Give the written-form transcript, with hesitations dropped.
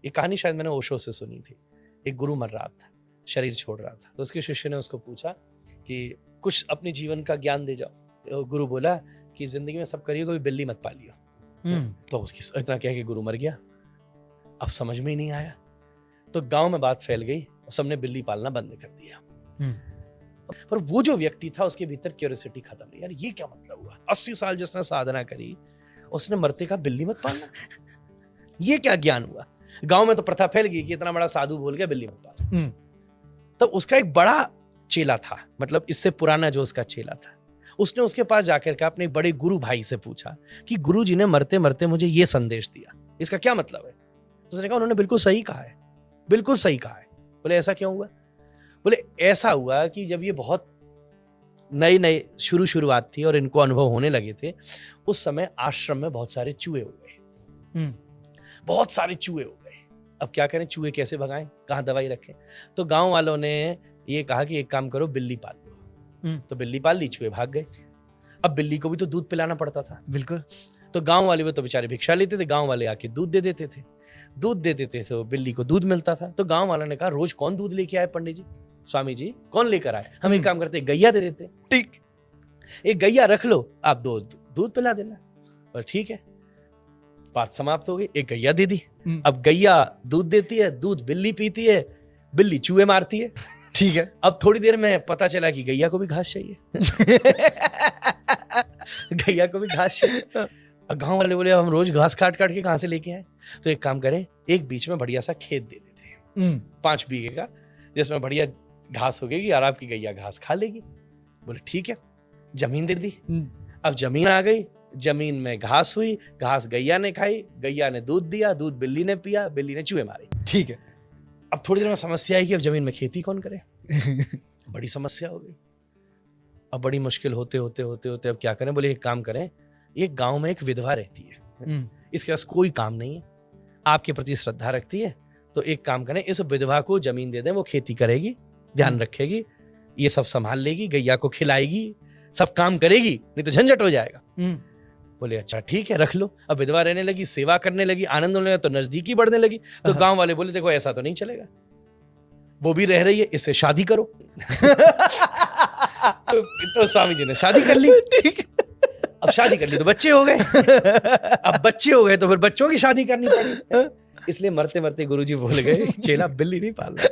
ये कहानी शायद मैंने ओशो से सुनी थी। एक गुरु मर रहा था, शरीर छोड़ रहा था, तो उसके शिष्य ने उसको पूछा कि कुछ अपने जीवन का ज्ञान दे जाओ। तो गुरु बोला कि जिंदगी में सब करिए, कोई बिल्ली मत पालियो। तो उसकी इतना कह के गुरु मर गया। अब समझ में ही नहीं आया, तो गांव में बात फैल गई और सबने बिल्ली पालना बंद कर दिया। पर वो जो व्यक्ति था उसके भीतर क्यूरियोसिटी खत्म नहीं। यार ये क्या मतलब हुआ? 80 साल जिसने साधना करी, उसने मरते का बिल्ली मत पालना, ये क्या ज्ञान हुआ? गांव में तो प्रथा फैल गई कि इतना बड़ा साधु बोल गया बिल्ली मत पालना। तो उसका एक बड़ा चेला था, मतलब इससे पुराना जो उसका चेला था, उसने उसके पास जाकर के अपने बड़े गुरु भाई से पूछा कि गुरु जी ने मरते मरते मुझे ये संदेश दिया, इसका क्या मतलब है? तो उसने कहा उन्होंने बिल्कुल सही कहा है, बिल्कुल सही कहा है। बोले ऐसा क्यों हुआ? बोले ऐसा हुआ कि जब ये बहुत नई शुरुआत थी और इनको अनुभव होने लगे थे, उस समय आश्रम में बहुत सारे चूहे हो गए, बहुत सारे चूहे हो गए। अब क्या करें, चूहे कैसे भगाएं, कहाँ दवाई रखें? तो गांव वालों ने ये कहा कि एक काम करो, बिल्ली पाल लो। तो बिल्ली पाल ली, चूहे भाग गए। अब बिल्ली को भी तो दूध पिलाना पड़ता था। बिल्कुल। तो गांव वाले वो तो बेचारे भिक्षा लेते थे, गांव वाले आके दूध दे देते थे, दूध दे देते थे, तो बिल्ली को दूध मिलता था। तो गांव वालों ने कहा रोज कौन दूध लेके आए पंडित जी, स्वामी जी कौन लेकर आए? हम एक काम करते, गैया दे देते। ठीक, एक गैया रख लो, आप दूध पिला देना। और ठीक है, बात समाप्त हो गई। एक गैया दे दी। अब गैया दूध देती है, दूध बिल्ली पीती है, बिल्ली चूहे मारती है। ठीक है। अब थोड़ी देर में पता चला कि गैया को भी घास चाहिए। गैया को भी घास चाहिए। गांव वाले बोले हम रोज घास काट काट के कहां से लेके आए? तो एक काम करें, एक बीच में बढ़िया सा खेत दे देते हैं, 5 बीघे का, जिसमें बढ़िया घास हो गई और आपकी गैया घास खा लेगी। बोले ठीक है, जमीन दे दी। अब जमीन आ गई, जमीन में घास हुई, घास गैया ने खाई, गैया ने दूध दिया, दूध बिल्ली ने पिया, बिल्ली ने चूहे मारे। ठीक है। अब थोड़ी देर में समस्या आई कि अब जमीन में खेती कौन करे? बड़ी समस्या हो गई। अब बड़ी मुश्किल होते होते होते होते अब क्या करें? बोले एक काम करें, एक गांव में एक विधवा रहती है, इसके पास कोई काम नहीं है, आपके प्रति श्रद्धा रखती है, तो एक काम करें, इस विधवा को जमीन दे दें, वो खेती करेगी, ध्यान रखेगी, ये सब संभाल लेगी, गैया को खिलाएगी, सब काम करेगी, नहीं तो झंझट हो जाएगा। बोले अच्छा ठीक है, रख लो। अब विधवा रहने लगी, सेवा करने लगी, आनंद होने लगा, तो नजदीकी बढ़ने लगी। तो गांव वाले बोले देखो ऐसा तो नहीं चलेगा, वो भी रह रही है, इससे शादी करो। तो स्वामी जी ने शादी कर ली। ठीक, अब शादी कर ली तो बच्चे हो गए। अब बच्चे हो गए तो फिर बच्चों की शादी करनी पड़ी। इसलिए मरते मरते गुरुजी बोल गए चेला बिल्ली नहीं पालना।